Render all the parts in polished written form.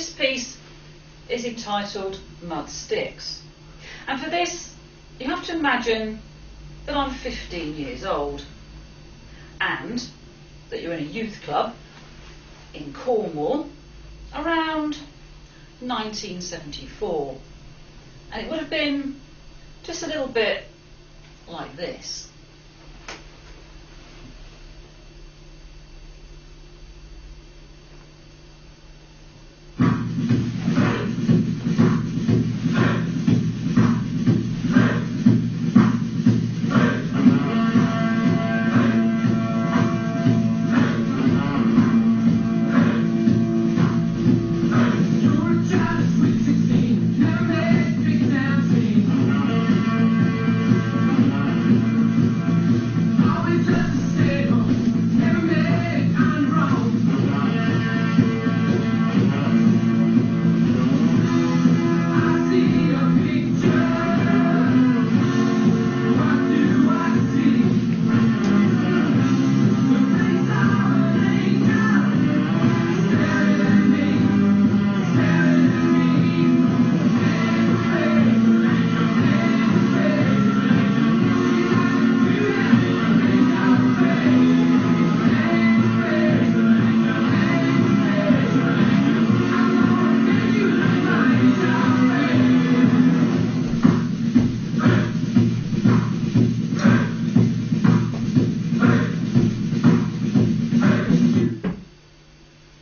this piece is entitled Mud Sticks. And for this, you have to imagine that I'm 15 years old and that you're in a youth club in Cornwall around 1974. And it would have been just a little bit like this.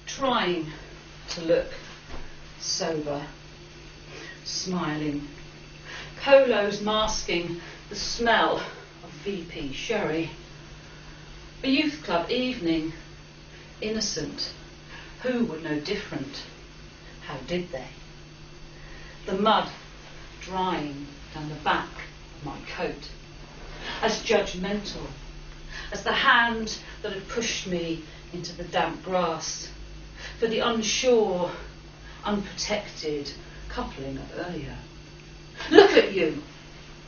Trying to look sober, smiling, Colos masking the smell of VP sherry. A youth club evening, innocent, who would know different? How did they? The mud drying down the back of my coat, as judgmental as the hand that had pushed me into the damp grass for the unsure, unprotected coupling of earlier. Look at you,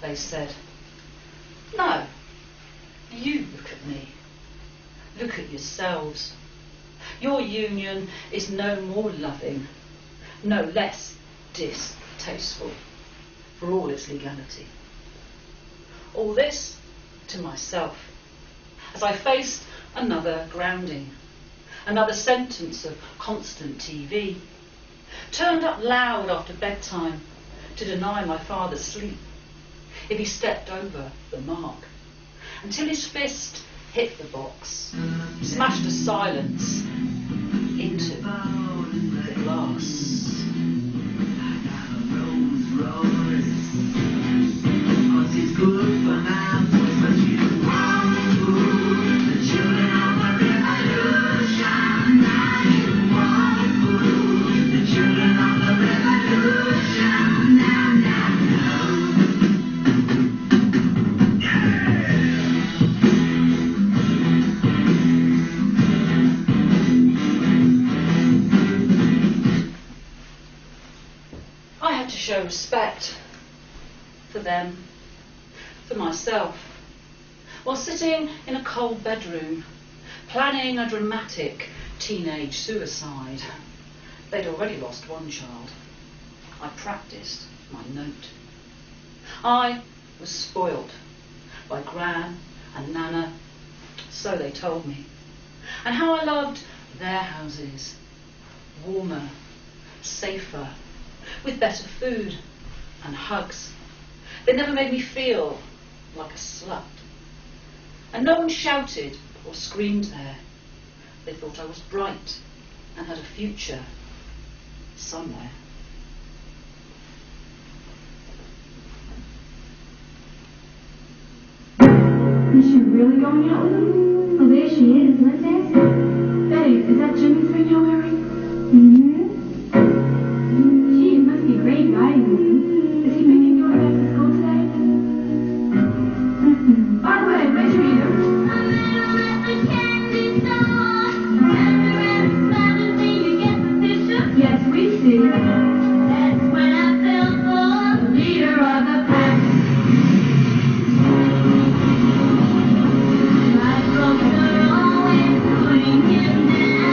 they said. No, you look at me. Look at yourselves. Your union is no more loving, no less distasteful, for all its legality. All this to myself, as I faced another grounding, another sentence of constant TV, turned up loud after bedtime to deny my father's sleep if he stepped over the mark, until his fist hit the box, smashed a silence into the glass. Show respect for them, for myself, while sitting in a cold bedroom, planning a dramatic teenage suicide. They'd already lost one child. I practiced my note. I was spoilt by Gran and Nana, so they told me, and how I loved their houses, warmer, safer, with better food and hugs. They never made me feel like a slut. And no one shouted or screamed there. They thought I was bright and had a future somewhere. Is she really going out with him? Oh, there she is. Let's ask her. Babe, is that Jimmy's ring you're wearing? Mm-hmm. Gee, it must be great riding with him. Is he picking you up after school today? Mm-hmm. By the way, where'd you meet him? I met him at the candy store. After every smiling thing, you get the picture. Yes, we see. That's when I fell for the leader of the pack. My folks are always putting him down.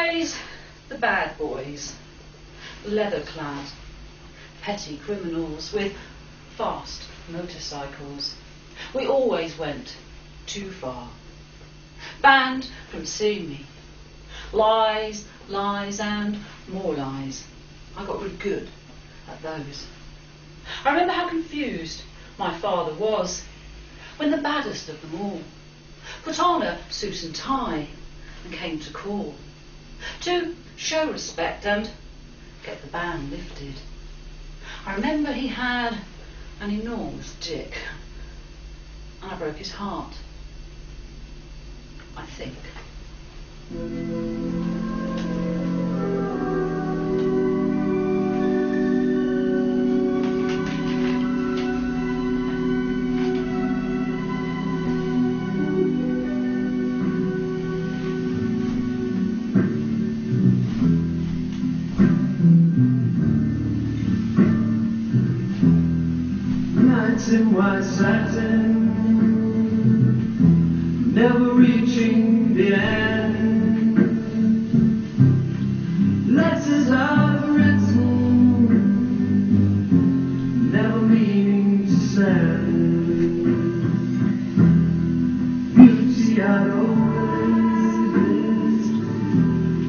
always the bad boys, leather-clad, petty criminals with fast motorcycles. We always went too far, banned from seeing me. Lies, lies and more lies. I got really good at those. I remember how confused my father was when the baddest of them all put on a suit and tie and came to call to show respect and get the ban lifted. I remember he had an enormous dick and I broke his heart, I think. Nights in white satin, never reaching the end. Letters I've written, never meaning to send. Beauty I'd always missed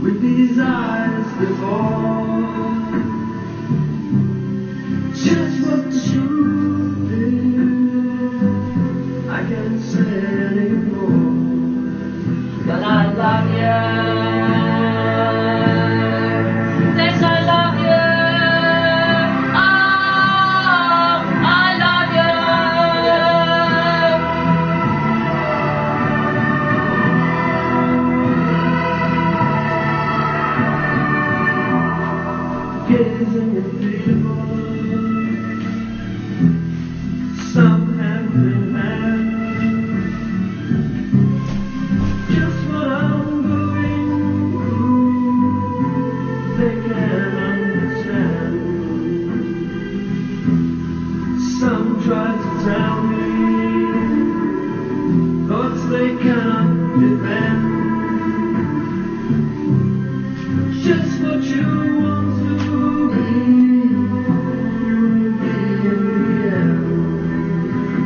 with these eyes before. Just what the truth is, I can't say anymore. But I love you. Yes, I love you. Oh, I love you. Gazing at people, some hand in hand. Just what I'm going through, they can't understand. Some try to tell me thoughts they cannot defend. Just what you want to be, you'll be in the end.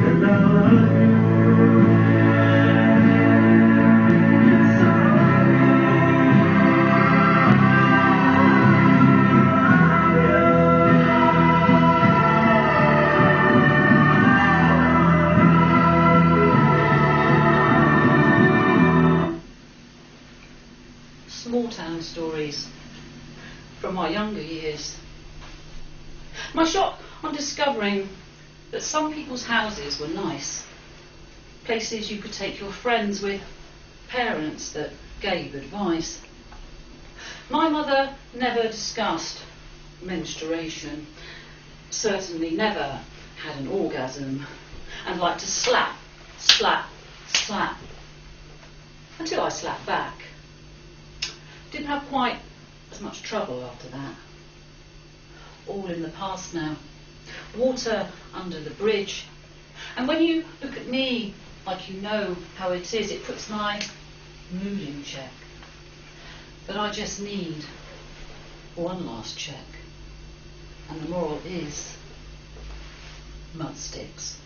And I love you. Yes, I Small town stories from my younger years. My shock on discovering that some people's houses were nice, places you could take your friends with, parents that gave advice. My mother never discussed menstruation, certainly never had an orgasm, and liked to slap, slap, slap, until I slapped back. Didn't have quite as much trouble after that. All in the past now. Water under the bridge. And when you look at me like you know how it is, it puts my mood in check. But I just need one last check. And the moral is mud sticks.